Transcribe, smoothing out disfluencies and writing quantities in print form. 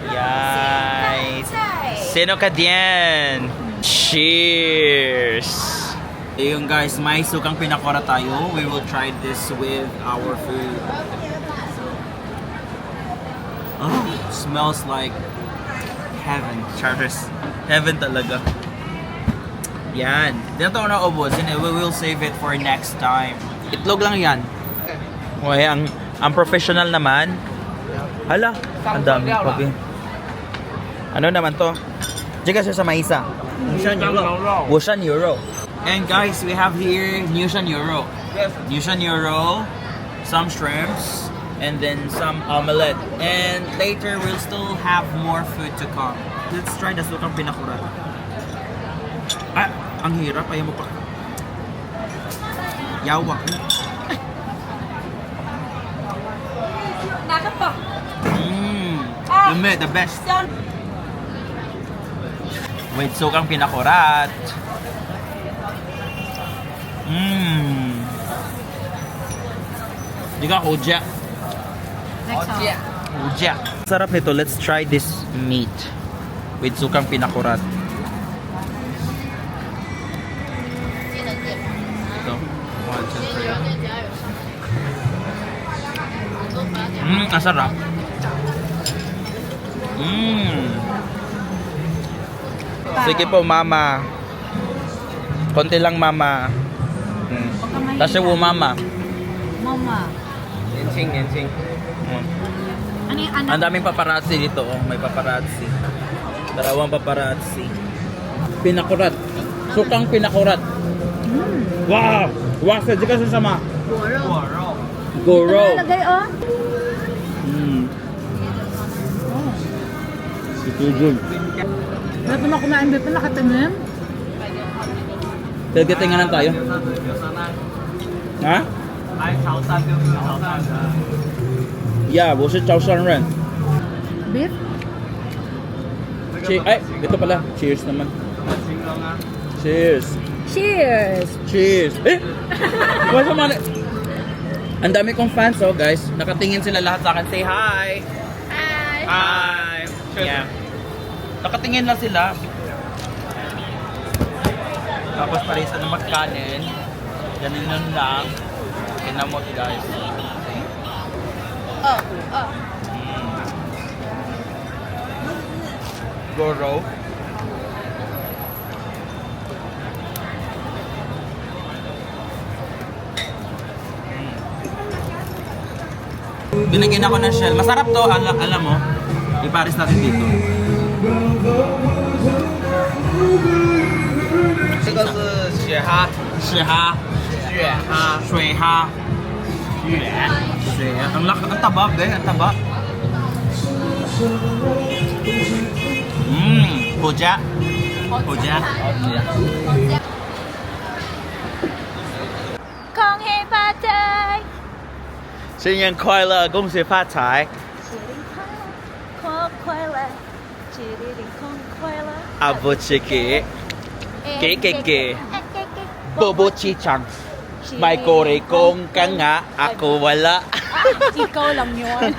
Yes. Sino ka diyan? Cheers! Ayun guys, may sukang pinakora tayo. We will try this with our food. Oh, smells like heaven. Charles. Heaven talaga. Yan. Dito na ubos. We will save it for next time. Itlog lang yan. Okay, ang professional naman. Hala, ang dami pa. Ano naman to? Diyan kasi sa maisa. Wushan Euro. And guys, we have here Nushan Euro. Nushan Euro, some shrimps, and then some omelette. And later, we'll still have more food to come. Let's try the sukang pinakura. Ah, ang hirap. Ayaw mo pa. Yawak. Nakapa. The best. With sukang pinakurat. Di ka kudya. Kudya. Sarap nito. Let's try this meat with sukang pinakurat. Ito. Ang sarap. Sige po, mama. Konti lang, mama. Kasi po, mama. Mama. Yenching. Ano yung anak? Ang daming paparazzi dito. Oh. May paparazzi. Dalawang paparazzi. Pinakurat. Sukang pinakurat. Wow! Wow! Sadya ka sasama. Goro. Ito nalagay, oh. Ito good. Wala pa na kumain, di pa nakatanim. Tingnan tayo. Ha? Yeah, 我是潮汕人. Beef? Ay, ito pala. Cheers naman. Cheers. Cheers! Cheers. Eh! Wala man. Ang dami kong fans, oh, guys. Nakatingin sila lahat sa akin. Say hi. Hi! Hi. Yeah. Nakatingin lang sila. Tapos parisa na magkanin. Ganun lang. Kinamot, guys. Oh. Goro. Binigyan ako ng shell. Masarap to, alam mo. Iparis natin dito. 这个是雪蛤，水哈。雪蛤，水哈。水。Ang taba, be. Ang taba. Puja. Puja. 恭喜发财！新年快乐，恭喜发财。快乐，节日空快乐。阿布奇给，给。Bobo Chichang. May kore kong ka nga, ako wala. Ikaw lang yun.